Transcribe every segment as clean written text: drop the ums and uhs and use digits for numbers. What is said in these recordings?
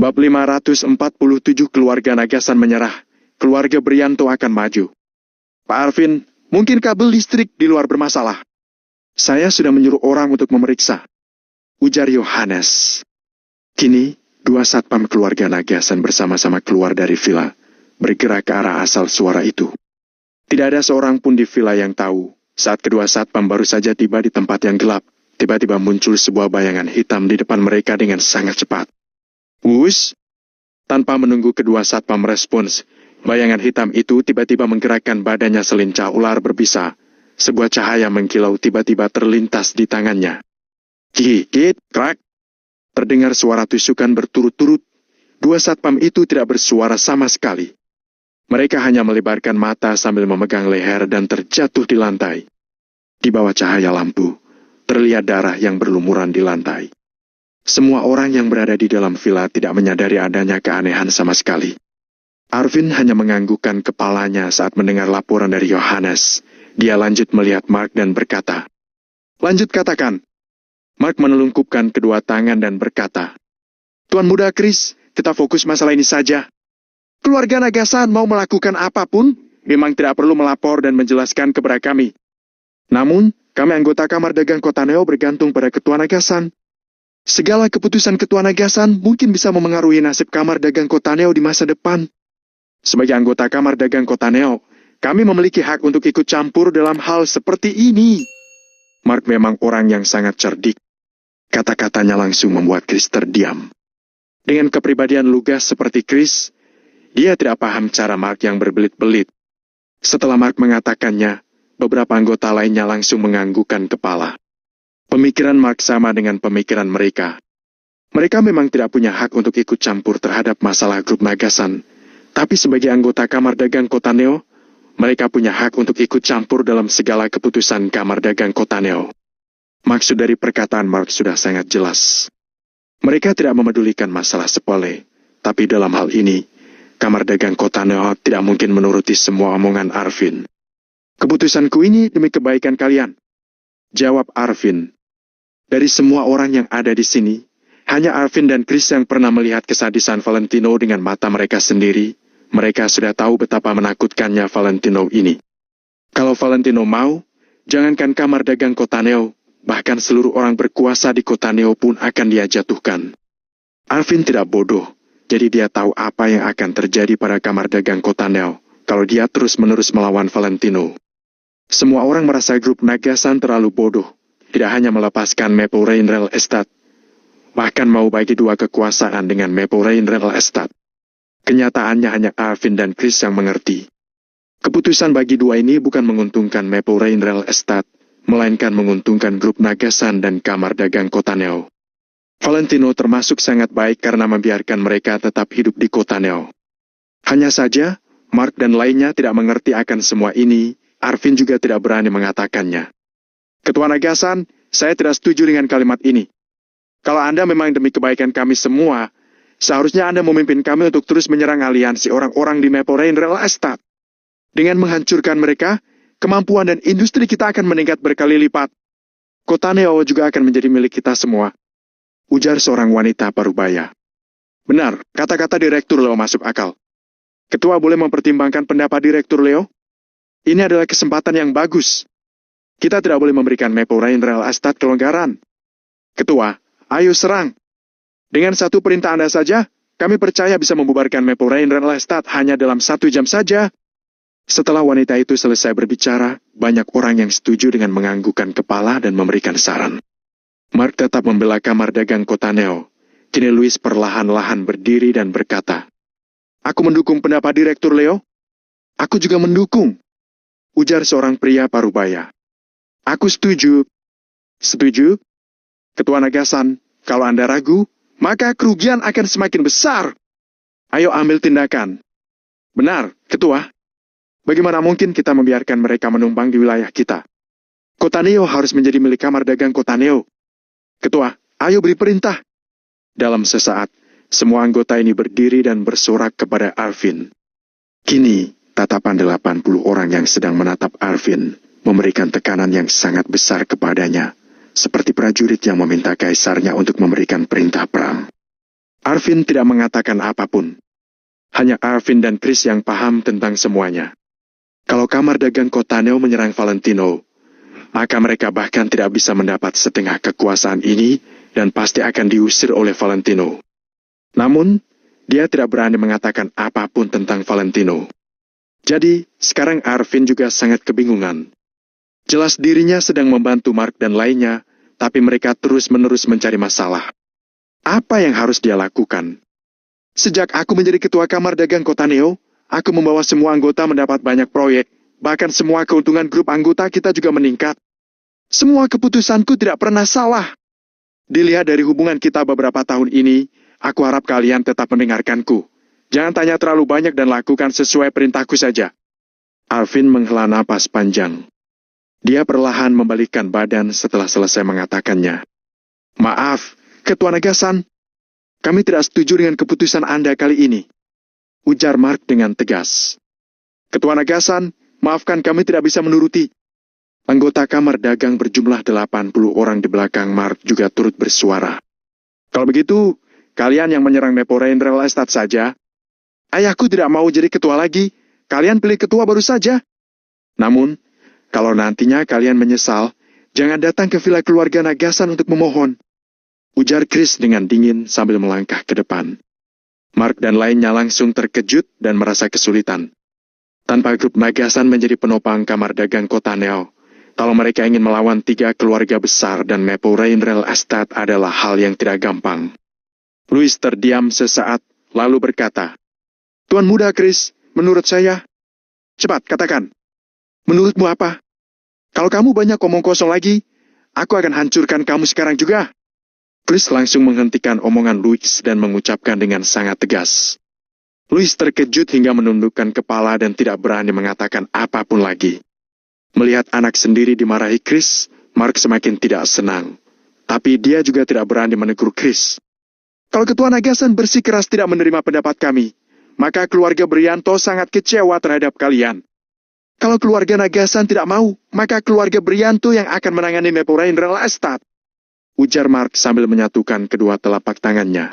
Bab 547 keluarga Nagasan menyerah. Keluarga Brianto akan maju. Pak Arvin, mungkin kabel listrik di luar bermasalah. Saya sudah menyuruh orang untuk memeriksa, ujar Yohanes. Kini, dua satpam keluarga Nagasan bersama-sama keluar dari villa, bergerak ke arah asal suara itu. Tidak ada seorang pun di villa yang tahu, saat kedua satpam baru saja tiba di tempat yang gelap, tiba-tiba muncul sebuah bayangan hitam di depan mereka dengan sangat cepat. Wush! Tanpa menunggu kedua satpam merespons, bayangan hitam itu tiba-tiba menggerakkan badannya selincah ular berbisa. Sebuah cahaya mengkilau tiba-tiba terlintas di tangannya. Gigit, krak! Terdengar suara tusukan berturut-turut. Dua satpam itu tidak bersuara sama sekali. Mereka hanya melebarkan mata sambil memegang leher dan terjatuh di lantai. Di bawah cahaya lampu, terlihat darah yang berlumuran di lantai. Semua orang yang berada di dalam villa tidak menyadari adanya keanehan sama sekali. Arvin hanya menganggukkan kepalanya saat mendengar laporan dari Yohanes. Dia lanjut melihat Mark dan berkata, "Lanjut katakan." Mark menelungkupkan kedua tangan dan berkata, "Tuan Muda Chris, kita fokus masalah ini saja. Keluarga Nagasan mau melakukan apapun, memang tidak perlu melapor dan menjelaskan kepada kami. Namun, kami anggota Kamar Dagang Kota Neo bergantung pada Ketua Nagasan. Segala keputusan Ketua Nagasan mungkin bisa memengaruhi nasib Kamar Dagang Kota Neo di masa depan. Sebagai anggota Kamar Dagang Kota Neo, kami memiliki hak untuk ikut campur dalam hal seperti ini." Mark memang orang yang sangat cerdik. Kata-katanya langsung membuat Chris terdiam. Dengan kepribadian lugas seperti Chris, dia tidak paham cara Mark yang berbelit-belit. Setelah Mark mengatakannya, beberapa anggota lainnya langsung menganggukkan kepala. Pemikiran Mark sama dengan pemikiran mereka. Mereka memang tidak punya hak untuk ikut campur terhadap masalah grup Nagasan, tapi sebagai anggota Kamar Dagang Kota Neo, mereka punya hak untuk ikut campur dalam segala keputusan Kamar Dagang Kota Neo. Maksud dari perkataan Mark sudah sangat jelas. Mereka tidak memedulikan masalah sepele, tapi dalam hal ini, Kamar Dagang Kota Neo tidak mungkin menuruti semua omongan Arvin. "Keputusanku ini demi kebaikan kalian," jawab Arvin. Dari semua orang yang ada di sini, hanya Arvin dan Chris yang pernah melihat kesadisan Valentino dengan mata mereka sendiri. Mereka sudah tahu betapa menakutkannya Valentino ini. Kalau Valentino mau, jangankan Kamar Dagang Kota Neo, bahkan seluruh orang berkuasa di Kota Neo pun akan dia jatuhkan. Arvin tidak bodoh, jadi dia tahu apa yang akan terjadi pada Kamar Dagang Kota Neo kalau dia terus-menerus melawan Valentino. Semua orang merasa grup Nagasan terlalu bodoh, tidak hanya melepaskan Maple Rain Real Estate, bahkan mau bagi dua kekuasaan dengan Maple Rain Real Estate. Kenyataannya hanya Arvin dan Chris yang mengerti. Keputusan bagi dua ini bukan menguntungkan Maple Rain Real Estate, melainkan menguntungkan grup Nagasan dan Kamar Dagang Kota Neo. Valentino termasuk sangat baik karena membiarkan mereka tetap hidup di Kota Neo. Hanya saja, Mark dan lainnya tidak mengerti akan semua ini. Arvin juga tidak berani mengatakannya. "Ketua Nagasan, saya tidak setuju dengan kalimat ini. Kalau Anda memang demi kebaikan kami semua, seharusnya Anda memimpin kami untuk terus menyerang aliansi orang-orang di Maple Rain Real Estate. Dengan menghancurkan mereka, kemampuan dan industri kita akan meningkat berkali lipat. Kota Neo juga akan menjadi milik kita semua," ujar seorang wanita parubaya. "Benar, kata-kata Direktur Leo masuk akal. Ketua boleh mempertimbangkan pendapat Direktur Leo? Ini adalah kesempatan yang bagus. Kita tidak boleh memberikan Maple Rain Real Estate kelonggaran. Ketua, ayo serang. Dengan satu perintah Anda saja, kami percaya bisa membubarkan Maple Rain Real Estate hanya dalam 1 jam saja." Setelah wanita itu selesai berbicara, banyak orang yang setuju dengan menganggukkan kepala dan memberikan saran. Mark tetap membela Kamar Dagang Kota Neo. Kini Louis perlahan-lahan berdiri dan berkata, "Aku mendukung pendapat Direktur Leo." "Aku juga mendukung," ujar seorang pria parubaya. "Aku setuju." "Setuju?" "Ketua Nagasan, kalau Anda ragu, maka kerugian akan semakin besar. Ayo ambil tindakan." "Benar, Ketua. Bagaimana mungkin kita membiarkan mereka menumpang di wilayah kita? Kota Neo harus menjadi milik Kamar Dagang Kota Neo. Ketua, ayo beri perintah." Dalam sesaat, semua anggota ini berdiri dan bersorak kepada Arvin. Kini, tatapan 80 orang yang sedang menatap Arvin memberikan tekanan yang sangat besar kepadanya, seperti prajurit yang meminta kaisarnya untuk memberikan perintah perang. Arvin tidak mengatakan apapun. Hanya Arvin dan Chris yang paham tentang semuanya. Kalau kamar dagang kota Neo menyerang Valentino, maka mereka bahkan tidak bisa mendapat setengah kekuasaan ini dan pasti akan diusir oleh Valentino. Namun, dia tidak berani mengatakan apapun tentang Valentino. Jadi, sekarang Arvin juga sangat kebingungan. Jelas dirinya sedang membantu Mark dan lainnya, tapi mereka terus-menerus mencari masalah. Apa yang harus dia lakukan? Sejak aku menjadi ketua kamar dagang kota Neo, aku membawa semua anggota mendapat banyak proyek. Bahkan semua keuntungan grup anggota kita juga meningkat. Semua keputusanku tidak pernah salah. Dilihat dari hubungan kita beberapa tahun ini, aku harap kalian tetap mendengarkanku. Jangan tanya terlalu banyak dan lakukan sesuai perintahku saja. Arvin menghela napas panjang. Dia perlahan membalikkan badan setelah selesai mengatakannya. Maaf, Ketua Nagasan. Kami tidak setuju dengan keputusan Anda kali ini. Ujar Mark dengan tegas. Ketua Nagasan, maafkan kami tidak bisa menuruti. Anggota kamar dagang berjumlah 80 orang di belakang Mark juga turut bersuara. Kalau begitu, kalian yang menyerang Nepo Rain Real Estate saja. Ayahku tidak mau jadi ketua lagi. Kalian pilih ketua baru saja. Namun, kalau nantinya kalian menyesal, jangan datang ke villa keluarga Nagasan untuk memohon. Ujar Chris dengan dingin sambil melangkah ke depan. Mark dan lainnya langsung terkejut dan merasa kesulitan. Tanpa grup Nagasan menjadi penopang kamar dagang kota Neo, kalau mereka ingin melawan 3 keluarga besar dan Nepo Rain Real Estate adalah hal yang tidak gampang. Louis terdiam sesaat, lalu berkata, Tuan Muda Chris, menurut saya... Cepat, katakan. Menurutmu apa? Kalau kamu banyak omong kosong lagi, aku akan hancurkan kamu sekarang juga. Chris langsung menghentikan omongan Louis dan mengucapkan dengan sangat tegas. Louis terkejut hingga menundukkan kepala dan tidak berani mengatakan apapun lagi. Melihat anak sendiri dimarahi Chris, Mark semakin tidak senang. Tapi dia juga tidak berani menegur Chris. Kalau Ketua Nagasan bersikeras tidak menerima pendapat kami, maka keluarga Brianto sangat kecewa terhadap kalian. Kalau keluarga Nagasan tidak mau, maka keluarga Brianto yang akan menangani Nepo Rain Real Estate. Ujar Mark sambil menyatukan kedua telapak tangannya.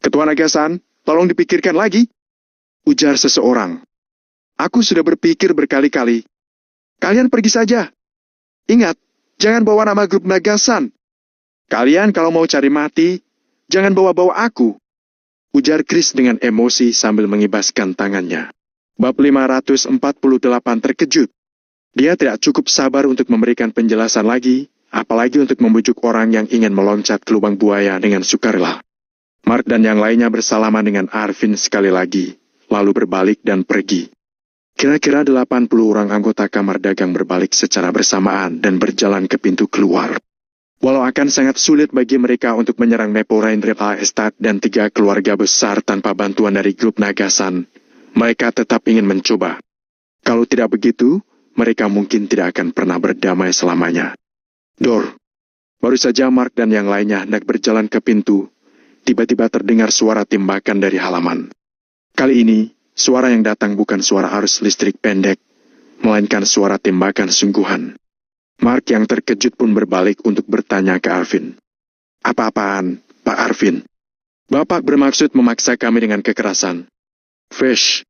Ketua Nagasan, tolong dipikirkan lagi. Ujar seseorang. Aku sudah berpikir berkali-kali. Kalian pergi saja. Ingat, jangan bawa nama grup Nagasan. Kalian kalau mau cari mati, jangan bawa-bawa aku. Ujar Chris dengan emosi sambil mengibaskan tangannya. Bab 548 terkejut. Dia tidak cukup sabar untuk memberikan penjelasan lagi, apalagi untuk membujuk orang yang ingin meloncat ke lubang buaya dengan sukarela. Mark dan yang lainnya bersalaman dengan Arvin sekali lagi, lalu berbalik dan pergi. Kira-kira 80 orang anggota kamar dagang berbalik secara bersamaan dan berjalan ke pintu keluar. Walau akan sangat sulit bagi mereka untuk menyerang Nepo Rain Real Estate dan 3 keluarga besar tanpa bantuan dari grup Nagasan, mereka tetap ingin mencoba. Kalau tidak begitu, mereka mungkin tidak akan pernah berdamai selamanya. Dor. Baru saja Mark dan yang lainnya hendak berjalan ke pintu, tiba-tiba terdengar suara tembakan dari halaman. Kali ini, suara yang datang bukan suara arus listrik pendek, melainkan suara tembakan sungguhan. Mark yang terkejut pun berbalik untuk bertanya ke Arvin. Apa-apaan, Pak Arvin? Bapak bermaksud memaksa kami dengan kekerasan. Fish.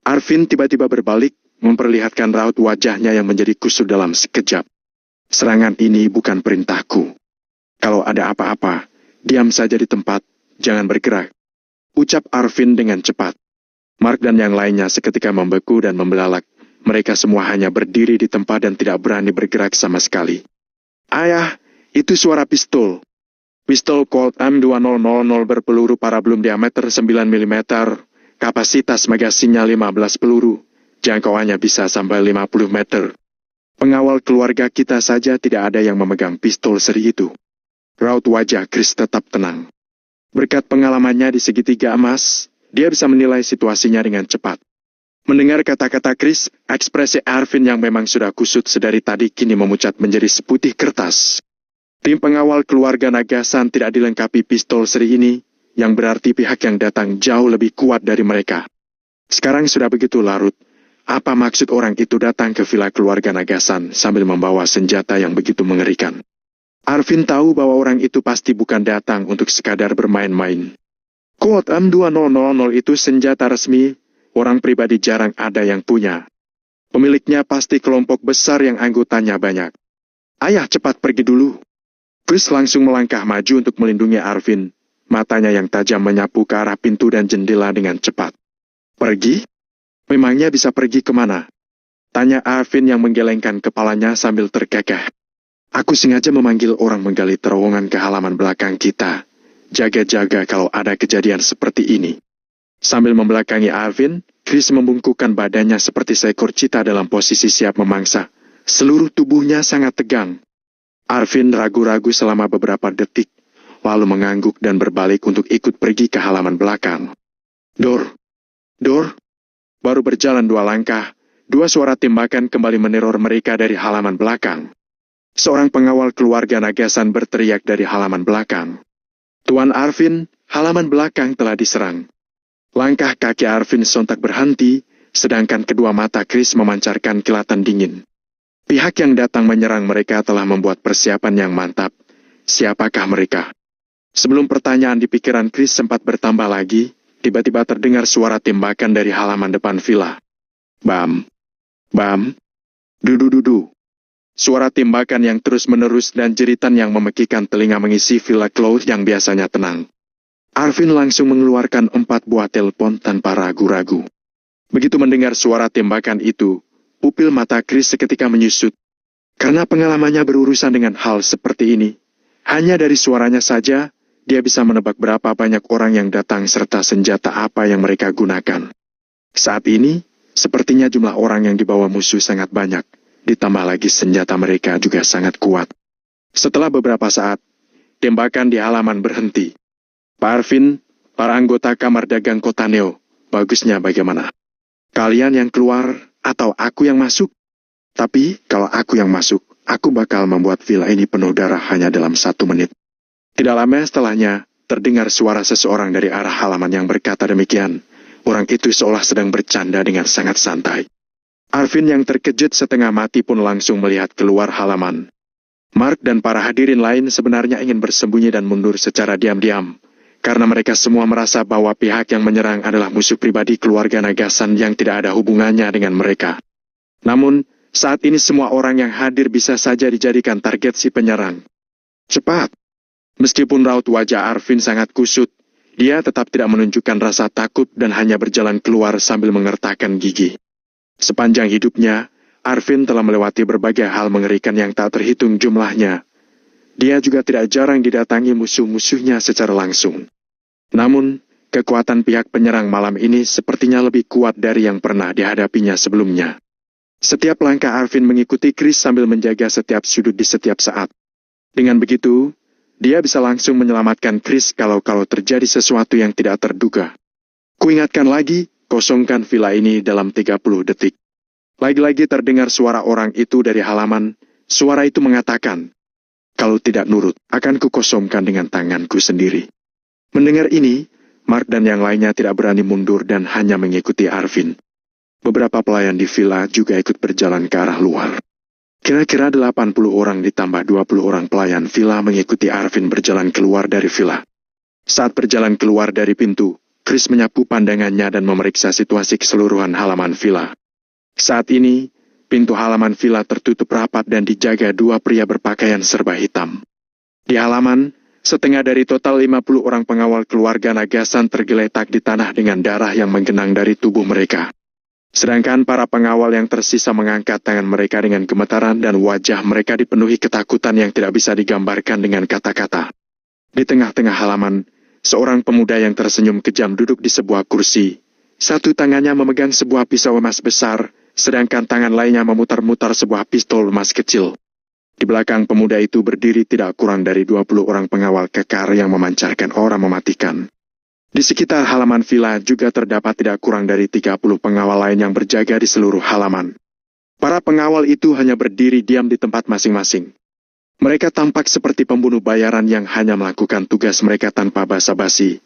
Arvin tiba-tiba berbalik, memperlihatkan raut wajahnya yang menjadi kusut dalam sekejap. Serangan ini bukan perintahku. Kalau ada apa-apa, diam saja di tempat, jangan bergerak. Ucap Arvin dengan cepat. Mark dan yang lainnya seketika membeku dan membelalak. Mereka semua hanya berdiri di tempat dan tidak berani bergerak sama sekali. Ayah, itu suara pistol. Pistol Colt M2000 berpeluru parabelum diameter 9 mm, kapasitas magasinnya 15 peluru, jangkauannya bisa sampai 50 meter. Pengawal keluarga kita saja tidak ada yang memegang pistol seri itu. Raut wajah Chris tetap tenang. Berkat pengalamannya di segitiga emas, dia bisa menilai situasinya dengan cepat. Mendengar kata-kata Chris, ekspresi Arvin yang memang sudah kusut sedari tadi kini memucat menjadi seputih kertas. Tim pengawal keluarga Nagasan tidak dilengkapi pistol seri ini, yang berarti pihak yang datang jauh lebih kuat dari mereka. Sekarang sudah begitu larut. Apa maksud orang itu datang ke villa keluarga Nagasan sambil membawa senjata yang begitu mengerikan? Arvin tahu bahwa orang itu pasti bukan datang untuk sekadar bermain-main. Colt M2000 itu senjata resmi, orang pribadi jarang ada yang punya. Pemiliknya pasti kelompok besar yang anggotanya banyak. Ayah, cepat pergi dulu. Chris langsung melangkah maju untuk melindungi Arvin. Matanya yang tajam menyapu ke arah pintu dan jendela dengan cepat. Pergi? Memangnya bisa pergi kemana? Tanya Arvin yang menggelengkan kepalanya sambil terkekeh. Aku sengaja memanggil orang menggali terowongan ke halaman belakang kita. Jaga-jaga kalau ada kejadian seperti ini. Sambil membelakangi Arvin, Chris membungkukkan badannya seperti seekor cita dalam posisi siap memangsa. Seluruh tubuhnya sangat tegang. Arvin ragu-ragu selama beberapa detik, lalu mengangguk dan berbalik untuk ikut pergi ke halaman belakang. Dor! Baru berjalan 2 langkah, 2 suara tembakan kembali meneror mereka dari halaman belakang. Seorang pengawal keluarga Nagasan berteriak dari halaman belakang. Tuan Arvin, halaman belakang telah diserang. Langkah kaki Arvin sontak berhenti, sedangkan kedua mata Chris memancarkan kilatan dingin. Pihak yang datang menyerang mereka telah membuat persiapan yang mantap. Siapakah mereka? Sebelum pertanyaan di pikiran Chris sempat bertambah lagi, tiba-tiba terdengar suara tembakan dari halaman depan villa. Bam! Bam! Dudu-dudu! Suara tembakan yang terus-menerus dan jeritan yang memekikan telinga mengisi villa Cloud yang biasanya tenang. Arvin langsung mengeluarkan 4 buah telepon tanpa ragu-ragu. Begitu mendengar suara tembakan itu, pupil mata Chris seketika menyusut. Karena pengalamannya berurusan dengan hal seperti ini, hanya dari suaranya saja, dia bisa menebak berapa banyak orang yang datang serta senjata apa yang mereka gunakan. Saat ini, sepertinya jumlah orang yang dibawa musuh sangat banyak. Ditambah lagi senjata mereka juga sangat kuat. Setelah beberapa saat, tembakan di halaman berhenti. Pak Arvin, para anggota kamar dagang kota Neo, bagusnya bagaimana? Kalian yang keluar atau aku yang masuk? Tapi kalau aku yang masuk, aku bakal membuat villa ini penuh darah hanya dalam 1 menit. Tidak lama setelahnya, terdengar suara seseorang dari arah halaman yang berkata demikian. Orang itu seolah sedang bercanda dengan sangat santai. Arvin yang terkejut setengah mati pun langsung melihat keluar halaman. Mark dan para hadirin lain sebenarnya ingin bersembunyi dan mundur secara diam-diam, karena mereka semua merasa bahwa pihak yang menyerang adalah musuh pribadi keluarga Nagasan yang tidak ada hubungannya dengan mereka. Namun, saat ini semua orang yang hadir bisa saja dijadikan target si penyerang. Cepat! Meskipun raut wajah Arvin sangat kusut, dia tetap tidak menunjukkan rasa takut dan hanya berjalan keluar sambil mengertakkan gigi. Sepanjang hidupnya, Arvin telah melewati berbagai hal mengerikan yang tak terhitung jumlahnya. Dia juga tidak jarang didatangi musuh-musuhnya secara langsung. Namun, kekuatan pihak penyerang malam ini sepertinya lebih kuat dari yang pernah dihadapinya sebelumnya. Setiap langkah Arvin mengikuti Chris sambil menjaga setiap sudut di setiap saat. Dengan begitu, dia bisa langsung menyelamatkan Chris kalau terjadi sesuatu yang tidak terduga. Kuingatkan lagi, kosongkan villa ini dalam 30 detik. Lagi-lagi terdengar suara orang itu dari halaman. Suara itu mengatakan, kalau tidak nurut, akan kukosongkan dengan tanganku sendiri. Mendengar ini, Mark dan yang lainnya tidak berani mundur dan hanya mengikuti Arvin. Beberapa pelayan di villa juga ikut berjalan ke arah luar. Kira-kira 80 orang ditambah 20 orang pelayan villa mengikuti Arvin berjalan keluar dari villa. Saat berjalan keluar dari pintu, Chris menyapu pandangannya dan memeriksa situasi keseluruhan halaman villa. Saat ini, pintu halaman villa tertutup rapat dan dijaga 2 pria berpakaian serba hitam. Di halaman, setengah dari total 50 orang pengawal keluarga Nagasan tergeletak di tanah dengan darah yang menggenang dari tubuh mereka. Sedangkan para pengawal yang tersisa mengangkat tangan mereka dengan gemetaran dan wajah mereka dipenuhi ketakutan yang tidak bisa digambarkan dengan kata-kata. Di tengah-tengah halaman, seorang pemuda yang tersenyum kejam duduk di sebuah kursi. Satu tangannya memegang sebuah pisau emas besar, sedangkan tangan lainnya memutar-mutar sebuah pistol emas kecil. Di belakang pemuda itu berdiri tidak kurang dari 20 orang pengawal kekar yang memancarkan aura mematikan. Di sekitar halaman villa juga terdapat tidak kurang dari 30 pengawal lain yang berjaga di seluruh halaman. Para pengawal itu hanya berdiri diam di tempat masing-masing. Mereka tampak seperti pembunuh bayaran yang hanya melakukan tugas mereka tanpa basa-basi.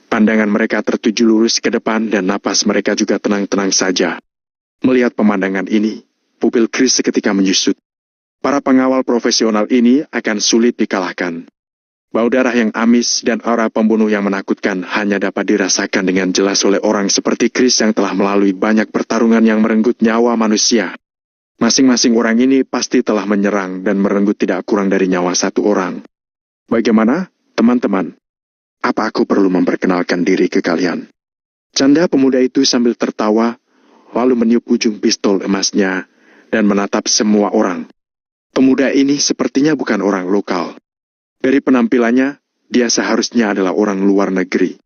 Pandangan mereka tertuju lurus ke depan dan napas mereka juga tenang-tenang saja. Melihat pemandangan ini, pupil Chris seketika menyusut. Para pengawal profesional ini akan sulit dikalahkan. Bau darah yang amis dan aura pembunuh yang menakutkan hanya dapat dirasakan dengan jelas oleh orang seperti Chris yang telah melalui banyak pertarungan yang merenggut nyawa manusia. Masing-masing orang ini pasti telah menyerang dan merenggut tidak kurang dari nyawa satu orang. Bagaimana, teman-teman? Apa aku perlu memperkenalkan diri ke kalian? Canda pemuda itu sambil tertawa, lalu meniup ujung pistol emasnya dan menatap semua orang. Pemuda ini sepertinya bukan orang lokal. Dari penampilannya, dia seharusnya adalah orang luar negeri.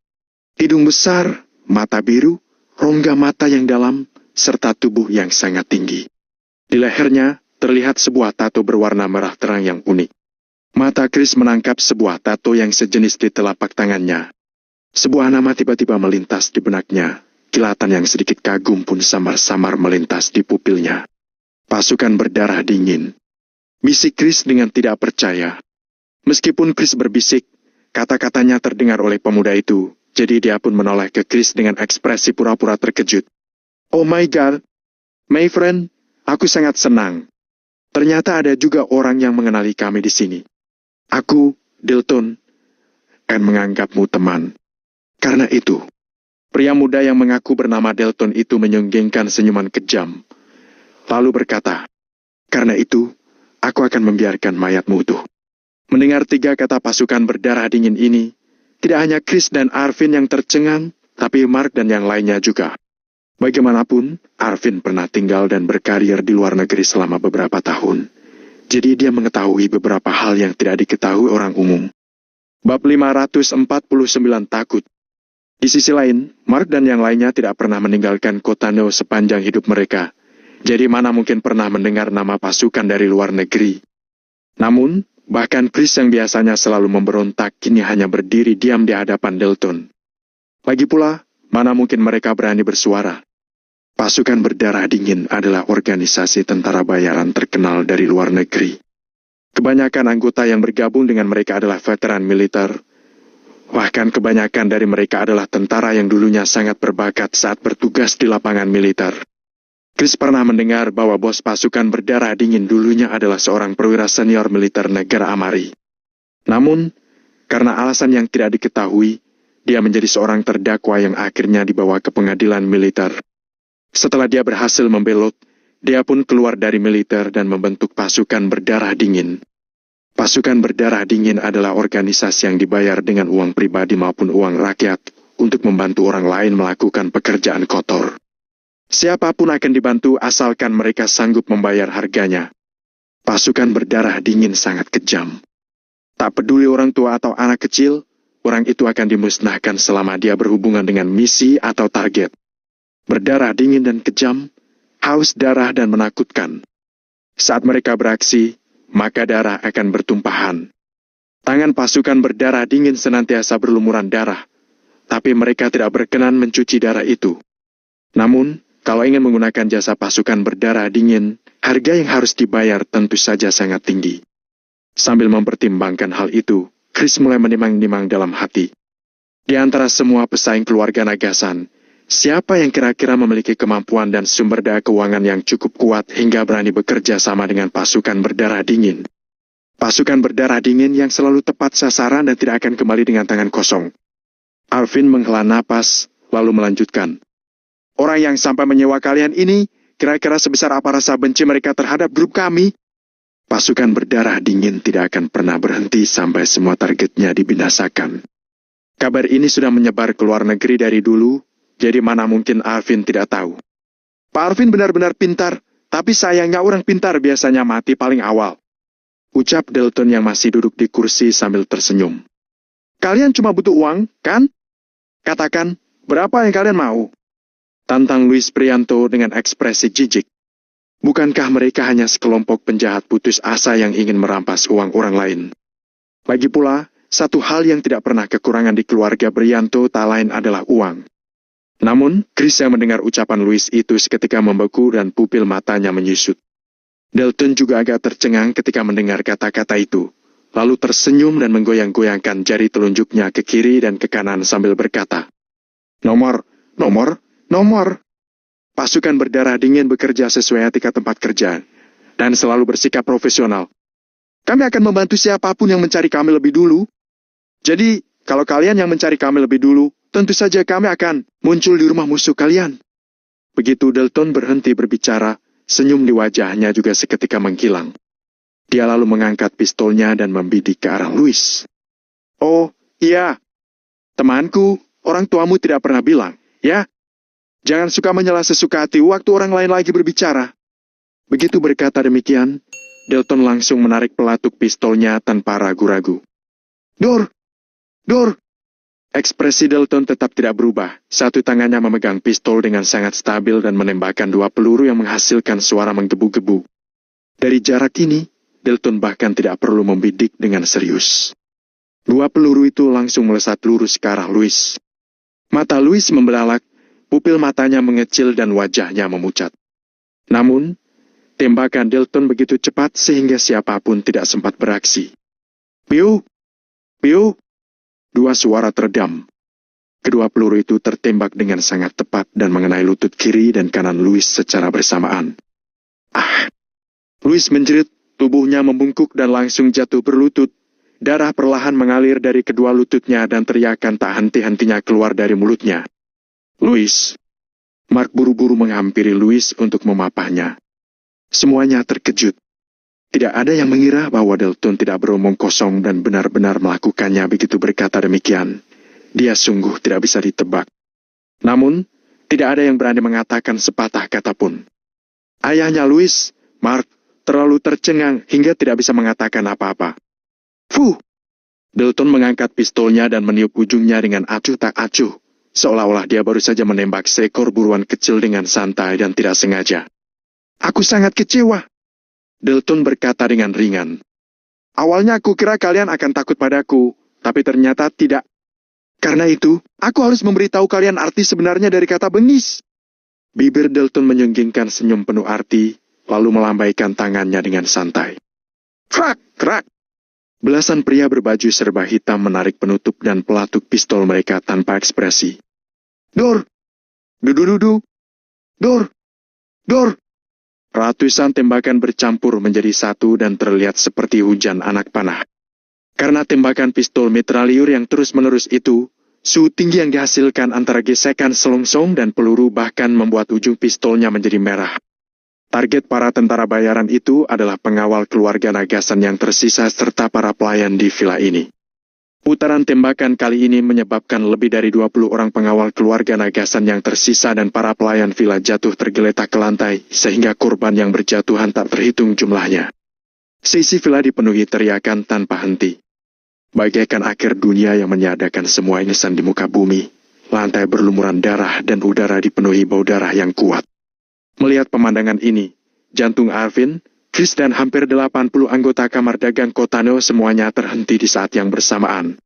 Hidung besar, mata biru, rongga mata yang dalam, serta tubuh yang sangat tinggi. Di lehernya, terlihat sebuah tato berwarna merah terang yang unik. Mata Chris menangkap sebuah tato yang sejenis di telapak tangannya. Sebuah nama tiba-tiba melintas di benaknya. Kilatan yang sedikit kagum pun samar-samar melintas di pupilnya. Pasukan berdarah dingin. Bisik Chris dengan tidak percaya. Meskipun Chris berbisik, kata-katanya terdengar oleh pemuda itu, jadi dia pun menoleh ke Chris dengan ekspresi pura-pura terkejut. Oh my God, my friend, aku sangat senang. Ternyata ada juga orang yang mengenali kami di sini. Aku, Dalton, akan menganggapmu teman. Karena itu, pria muda yang mengaku bernama Dalton itu menyunggingkan senyuman kejam. Lalu berkata, karena itu, aku akan membiarkan mayatmu utuh. Mendengar tiga kata pasukan berdarah dingin ini, tidak hanya Chris dan Arvin yang tercengang, tapi Mark dan yang lainnya juga. Bagaimanapun, Arvin pernah tinggal dan berkarir di luar negeri selama beberapa tahun. Jadi dia mengetahui beberapa hal yang tidak diketahui orang umum. Bab 549 takut. Di sisi lain, Mark dan yang lainnya tidak pernah meninggalkan kota Neo sepanjang hidup mereka. Jadi mana mungkin pernah mendengar nama pasukan dari luar negeri. Namun, bahkan Chris yang biasanya selalu memberontak kini hanya berdiri diam di hadapan Dalton. Lagi pula, mana mungkin mereka berani bersuara. Pasukan berdarah dingin adalah organisasi tentara bayaran terkenal dari luar negeri. Kebanyakan anggota yang bergabung dengan mereka adalah veteran militer. Bahkan kebanyakan dari mereka adalah tentara yang dulunya sangat berbakat saat bertugas di lapangan militer. Chris pernah mendengar bahwa bos pasukan berdarah dingin dulunya adalah seorang perwira senior militer negara Amari. Namun, karena alasan yang tidak diketahui, dia menjadi seorang terdakwa yang akhirnya dibawa ke pengadilan militer. Setelah dia berhasil membelot, dia pun keluar dari militer dan membentuk pasukan berdarah dingin. Pasukan berdarah dingin adalah organisasi yang dibayar dengan uang pribadi maupun uang rakyat untuk membantu orang lain melakukan pekerjaan kotor. Siapapun akan dibantu asalkan mereka sanggup membayar harganya. Pasukan berdarah dingin sangat kejam. Tak peduli orang tua atau anak kecil, orang itu akan dimusnahkan selama dia berhubungan dengan misi atau target. Berdarah dingin dan kejam, haus darah dan menakutkan. Saat mereka beraksi, maka darah akan bertumpahan. Tangan pasukan berdarah dingin senantiasa berlumuran darah, tapi mereka tidak berkenan mencuci darah itu. Namun, kalau ingin menggunakan jasa pasukan berdarah dingin, harga yang harus dibayar tentu saja sangat tinggi. Sambil mempertimbangkan hal itu, Chris mulai menimang-nimang dalam hati. Di antara semua pesaing keluarga Nagasan, siapa yang kira-kira memiliki kemampuan dan sumber daya keuangan yang cukup kuat hingga berani bekerja sama dengan pasukan berdarah dingin? Pasukan berdarah dingin yang selalu tepat sasaran dan tidak akan kembali dengan tangan kosong. Arvin menghela napas, lalu melanjutkan. Orang yang sampai menyewa kalian ini, kira-kira sebesar apa rasa benci mereka terhadap grup kami? Pasukan berdarah dingin tidak akan pernah berhenti sampai semua targetnya dibinasakan. Kabar ini sudah menyebar ke luar negeri dari dulu, jadi mana mungkin Arvin tidak tahu. Pak Arvin benar-benar pintar, tapi sayangnya orang pintar biasanya mati paling awal. Ucap Dalton yang masih duduk di kursi sambil tersenyum. Kalian cuma butuh uang, kan? Katakan, berapa yang kalian mau? Tantang Luis Prianto dengan ekspresi jijik. Bukankah mereka hanya sekelompok penjahat putus asa yang ingin merampas uang orang lain? Lagi pula, satu hal yang tidak pernah kekurangan di keluarga Prianto tak lain adalah uang. Namun, Chris yang mendengar ucapan Luis itu seketika membeku dan pupil matanya menyusut. Dalton juga agak tercengang ketika mendengar kata-kata itu, lalu tersenyum dan menggoyang-goyangkan jari telunjuknya ke kiri dan ke kanan sambil berkata, Nomor. Pasukan berdarah dingin bekerja sesuai etika tempat kerja, dan selalu bersikap profesional. Kami akan membantu siapapun yang mencari kami lebih dulu. Jadi, kalau kalian yang mencari kami lebih dulu, tentu saja kami akan muncul di rumah musuh kalian. Begitu Dalton berhenti berbicara, senyum di wajahnya juga seketika menghilang. Dia lalu mengangkat pistolnya dan membidik ke arah Louis. Oh, iya. Temanku, orang tuamu tidak pernah bilang, ya? Jangan suka menyela sesuka hati waktu orang lain lagi berbicara. Begitu berkata demikian, Dalton langsung menarik pelatuk pistolnya tanpa ragu-ragu. Dor! Dor! Ekspresi Dalton tetap tidak berubah. Satu tangannya memegang pistol dengan sangat stabil dan menembakkan 2 peluru yang menghasilkan suara menggebu-gebu. Dari jarak ini, Dalton bahkan tidak perlu membidik dengan serius. 2 peluru itu langsung melesat lurus ke arah Louis. Mata Louis membelalak, pupil matanya mengecil dan wajahnya memucat. Namun, tembakan Dalton begitu cepat sehingga siapapun tidak sempat beraksi. Piu! Piu! 2 suara teredam. Kedua peluru itu tertembak dengan sangat tepat dan mengenai lutut kiri dan kanan Louis secara bersamaan. Ah! Louis menjerit, tubuhnya membungkuk dan langsung jatuh berlutut. Darah perlahan mengalir dari kedua lututnya dan teriakan tak henti-hentinya keluar dari mulutnya. Louis! Mark buru-buru menghampiri Louis untuk memapahnya. Semuanya terkejut. Tidak ada yang mengira bahwa Dalton tidak beromong kosong dan benar-benar melakukannya. Begitu berkata demikian, dia sungguh tidak bisa ditebak. Namun, tidak ada yang berani mengatakan sepatah kata pun. Ayahnya Louis, Mark, terlalu tercengang hingga tidak bisa mengatakan apa-apa. Fuh! Dalton mengangkat pistolnya dan meniup ujungnya dengan acuh tak acuh, seolah-olah dia baru saja menembak seekor buruan kecil dengan santai dan tidak sengaja. Aku sangat kecewa. Dalton berkata dengan ringan. Awalnya aku kira kalian akan takut padaku, tapi ternyata tidak. Karena itu, aku harus memberitahu kalian arti sebenarnya dari kata bengis. Bibir Dalton menyunggingkan senyum penuh arti, lalu melambaikan tangannya dengan santai. Krak, krak. Belasan pria berbaju serba hitam menarik penutup dan pelatuk pistol mereka tanpa ekspresi. Dor! Dudu-dudu! Dor! Dor! Ratusan tembakan bercampur menjadi satu dan terlihat seperti hujan anak panah. Karena tembakan pistol mitraliur yang terus-menerus itu, suhu tinggi yang dihasilkan antara gesekan selongsong dan peluru bahkan membuat ujung pistolnya menjadi merah. Target para tentara bayaran itu adalah pengawal keluarga Nagasan yang tersisa serta para pelayan di villa ini. Putaran tembakan kali ini menyebabkan lebih dari 20 orang pengawal keluarga Nagasan yang tersisa dan para pelayan villa jatuh tergeletak ke lantai, sehingga korban yang berjatuhan tak terhitung jumlahnya. Sisi villa dipenuhi teriakan tanpa henti. Bagaikan akhir dunia yang menyadarkan semua insan di muka bumi, lantai berlumuran darah dan udara dipenuhi bau darah yang kuat. Melihat pemandangan ini, jantung Arvin, Chris dan hampir 80 anggota kamar dagang Kotano semuanya terhenti di saat yang bersamaan.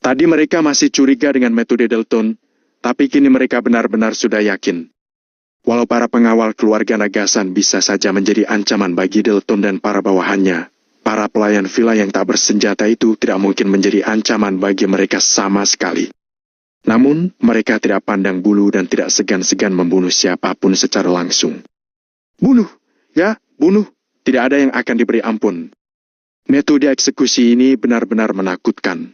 Tadi mereka masih curiga dengan metode Dalton, tapi kini mereka benar-benar sudah yakin. Walau para pengawal keluarga Nagasan bisa saja menjadi ancaman bagi Dalton dan para bawahannya, para pelayan villa yang tak bersenjata itu tidak mungkin menjadi ancaman bagi mereka sama sekali. Namun, mereka tidak pandang bulu dan tidak segan-segan membunuh siapapun secara langsung. Bunuh! Ya, bunuh! Tidak ada yang akan diberi ampun. Metode eksekusi ini benar-benar menakutkan.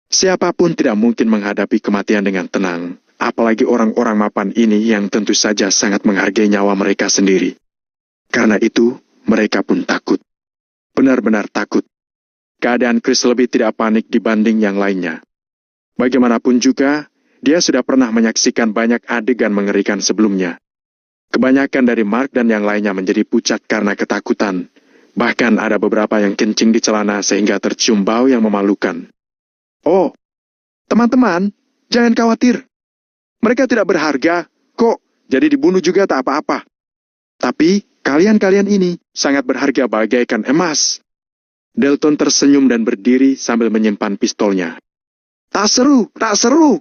Siapapun tidak mungkin menghadapi kematian dengan tenang, apalagi orang-orang mapan ini yang tentu saja sangat menghargai nyawa mereka sendiri. Karena itu, mereka pun takut. Benar-benar takut. Keadaan Chris lebih tidak panik dibanding yang lainnya. Bagaimanapun juga, dia sudah pernah menyaksikan banyak adegan mengerikan sebelumnya. Kebanyakan dari Mark dan yang lainnya menjadi pucat karena ketakutan. Bahkan ada beberapa yang kencing di celana sehingga tercium bau yang memalukan. Oh, teman-teman, jangan khawatir. Mereka tidak berharga, kok, jadi dibunuh juga tak apa-apa. Tapi, kalian-kalian ini sangat berharga bagaikan emas. Dalton tersenyum dan berdiri sambil menyimpan pistolnya. Tak seru, tak seru.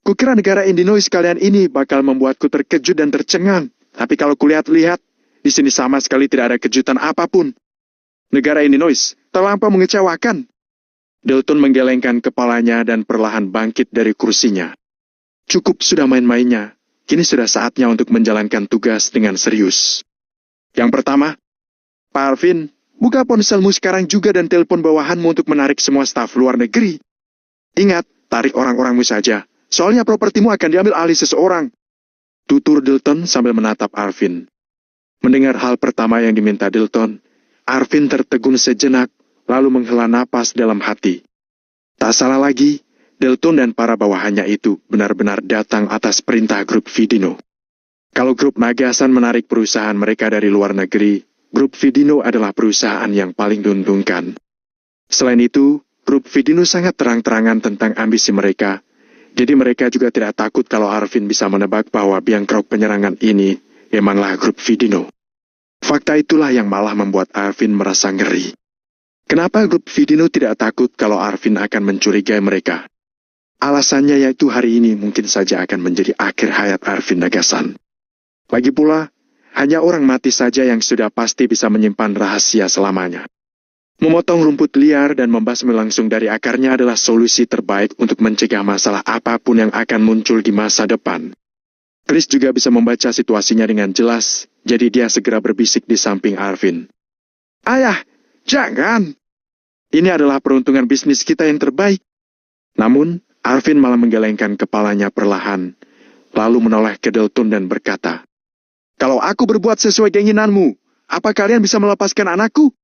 Kukira negara Illinois kalian ini bakal membuatku terkejut dan tercengang. Tapi kalau kulihat-lihat, di sini sama sekali tidak ada kejutan apapun. Negara Illinois terlampau mengecewakan. Dalton menggelengkan kepalanya dan perlahan bangkit dari kursinya. Cukup sudah main-mainnya. Kini sudah saatnya untuk menjalankan tugas dengan serius. Yang pertama, Pak Arvin, buka ponselmu sekarang juga dan telepon bawahanmu untuk menarik semua staf luar negeri. Ingat, tarik orang-orangmu saja. Soalnya propertimu akan diambil alih seseorang. Tutur Dilton sambil menatap Arvin. Mendengar hal pertama yang diminta Dilton, Arvin tertegun sejenak, lalu menghela napas dalam hati. Tak salah lagi, Dilton dan para bawahannya itu benar-benar datang atas perintah grup Vidino. Kalau grup Nagasan menarik perusahaan mereka dari luar negeri, grup Vidino adalah perusahaan yang paling diuntungkan. Selain itu, grup Vidino sangat terang-terangan tentang ambisi mereka. Jadi mereka juga tidak takut kalau Arvin bisa menebak bahwa biang kerok penyerangan ini memanglah grup Vidino. Fakta itulah yang malah membuat Arvin merasa ngeri. Kenapa grup Vidino tidak takut kalau Arvin akan mencurigai mereka? Alasannya yaitu hari ini mungkin saja akan menjadi akhir hayat Arvin Nagasan. Lagi pula, hanya orang mati saja yang sudah pasti bisa menyimpan rahasia selamanya. Memotong rumput liar dan membasmi langsung dari akarnya adalah solusi terbaik untuk mencegah masalah apapun yang akan muncul di masa depan. Chris juga bisa membaca situasinya dengan jelas, jadi dia segera berbisik di samping Arvin. Ayah, jangan! Ini adalah peruntungan bisnis kita yang terbaik. Namun, Arvin malah menggelengkan kepalanya perlahan, lalu menoleh ke Dilton dan berkata, Kalau aku berbuat sesuai keinginanmu, apa kalian bisa melepaskan anakku?